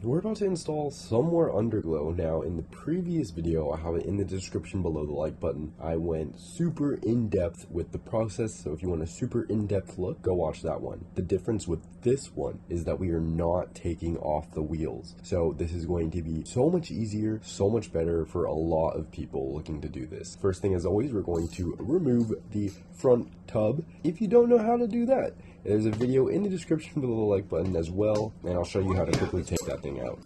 We're about to install some more Underglow. Now, in the previous video, I have it in the description below the like button. I went super in-depth with the process, so if you want a super in-depth look, go watch that one. The difference with this one is that we are not taking off the wheels. So this is going to be so much easier, so much better for a lot of people looking to do this. First thing, as always, we're going to remove the front tub. If you don't know how to do that, there's a video in the description below the like button as well, and I'll show you how to quickly take that thing out.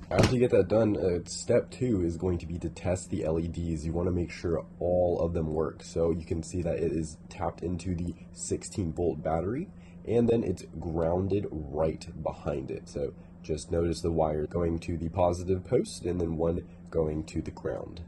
After you get that done, step 2 is going to be to test the LEDs. You want to make sure all of them work. So you can see that it is tapped into the 16-volt battery, and then it's grounded right behind it. So just notice the wire going to the positive post and then one going to the ground.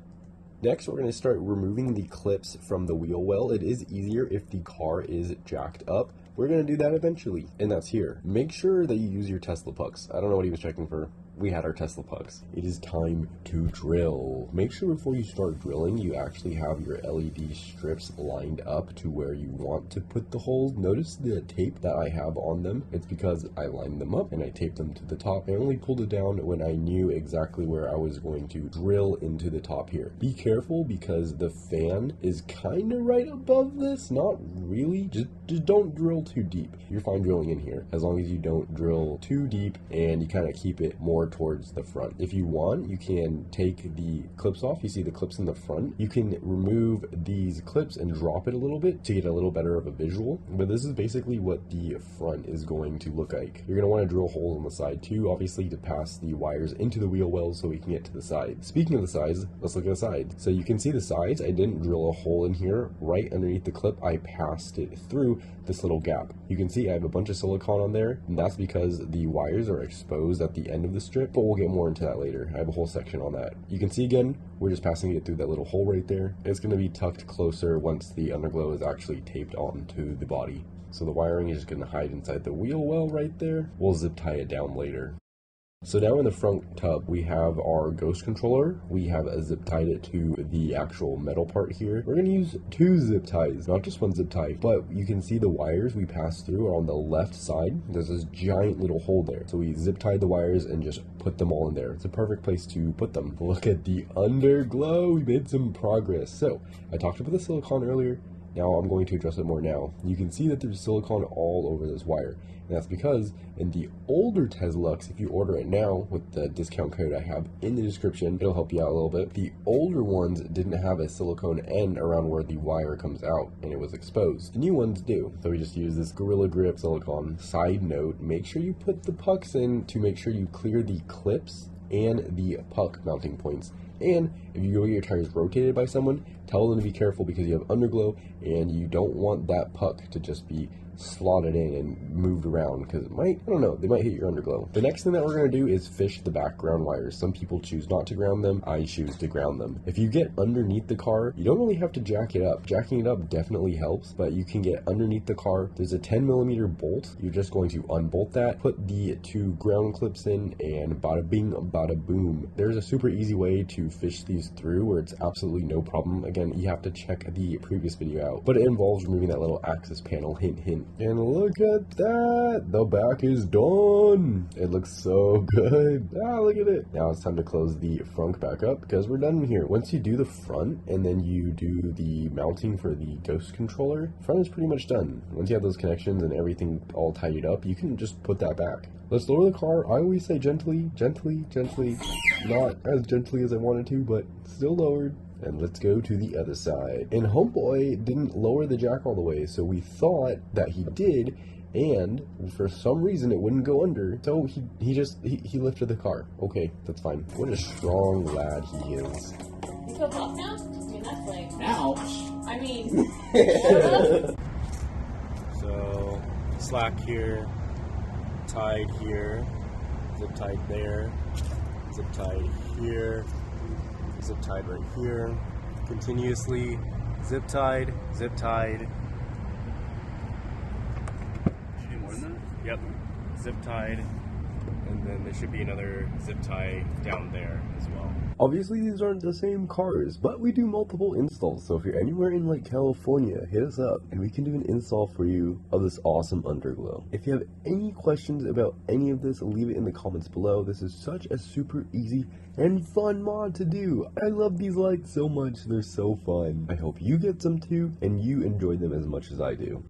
Next, we're going to start removing the clips from the wheel well. It is easier if the car is jacked up. We're going to do that eventually, and that's here. Make sure that you use your Tesla pucks. I don't know what he was checking for. We had our Tesla pucks. It is time to drill. Make sure before you start drilling, you actually have your LED strips lined up to where you want to put the holes. Notice the tape that I have on them. It's because I lined them up and I taped them to the top. I only pulled it down when I knew exactly where I was going to drill into the top here. Be careful because the fan is kind of right above this. Not really. Just don't drill too deep. You're fine drilling in here as long as you don't drill too deep and you kind of keep it more towards the front. If you want, you can take the clips off. You see the clips in the front. You can remove these clips and drop it a little bit to get a little better of a visual. But this is basically what the front is going to look like. You're going to want to drill holes on the side too, obviously to pass the wires into the wheel wells so we can get to the side. Speaking of the sides, let's look at the side. So you can see the sides. I didn't drill a hole in here right underneath the clip. I passed it through this little gap. You can see I have a bunch of silicone on there, and that's because the wires are exposed at the end of the strip, but we'll get more into that later. I have a whole section on that. You can see again, we're just passing it through that little hole right there. It's going to be tucked closer once the Underglow is actually taped onto the body. So the wiring is just going to hide inside the wheel well right there. We'll zip tie it down later. So now in the front tub, we have our ghost controller. We have zip tied it to the actual metal part here. We're going to use 2 zip ties, not just 1 zip tie, but you can see the wires we pass through are on the left side. There's this giant little hole there. So we zip tied the wires and just put them all in there. It's a perfect place to put them. Look at the Underglow. We made some progress. So I talked about the silicone earlier. Now I'm going to address it more now. You can see that there's silicone all over this wire. And that's because in the older Teslux, if you order it now with the discount code I have in the description, it'll help you out a little bit. The older ones didn't have a silicone end around where the wire comes out and it was exposed. The new ones do. So we just use this Gorilla Grip silicone. Side note, make sure you put the pucks in to make sure you clear the clips and the puck mounting points. And if you go get your tires rotated by someone, tell them to be careful because you have Underglow and you don't want that puck to just be slotted in and moved around because it might, I don't know, they might hit your Underglow. The next thing that we're going to do is fish the background wires. Some people choose not to ground them. I choose to ground them. If you get underneath the car, you don't really have to jack it up. Jacking it up definitely helps, but you can get underneath the car. There's a 10mm bolt. You're just going to unbolt that, put the 2 ground clips in, and bada bing, bada boom. There's a super easy way to fish these through where it's absolutely no problem. Again, you have to check the previous video out, but it involves removing that little access panel, hint, hint. And look at that, the back is done. It looks so good. Look at it. Now it's time to close the frunk back up because we're done here. Once you do the front and then you do the mounting for the ghost controller, front is pretty much done. Once you have those connections and everything all tidied up, you can just put that back. Let's lower the car. I always say gently, gently, gently. Not as gently as I wanted to, but still lowered. And let's go to the other side. And homeboy didn't lower the jack all the way, so we thought that he did, and for some reason it wouldn't go under, so he lifted the car. Okay, that's fine. What a strong lad he is. You feel tough now? I mean, that's like... Ouch! I mean... So, slack here, tied here, zip tied there, zip tied here, zip tied right here, continuously zip tied, zip tied. Should do more than that? Yep, zip tied, And then there should be another zip tie down there as well. Obviously these aren't the same cars, but we do multiple installs, so if you're anywhere in like California, hit us up and we can do an install for you of this awesome Underglow. If you have any questions about any of this, leave it in the comments below. This is such a super easy and fun mod to do. I love these lights so much, they're so fun. I hope you get some too, and you enjoy them as much as I do.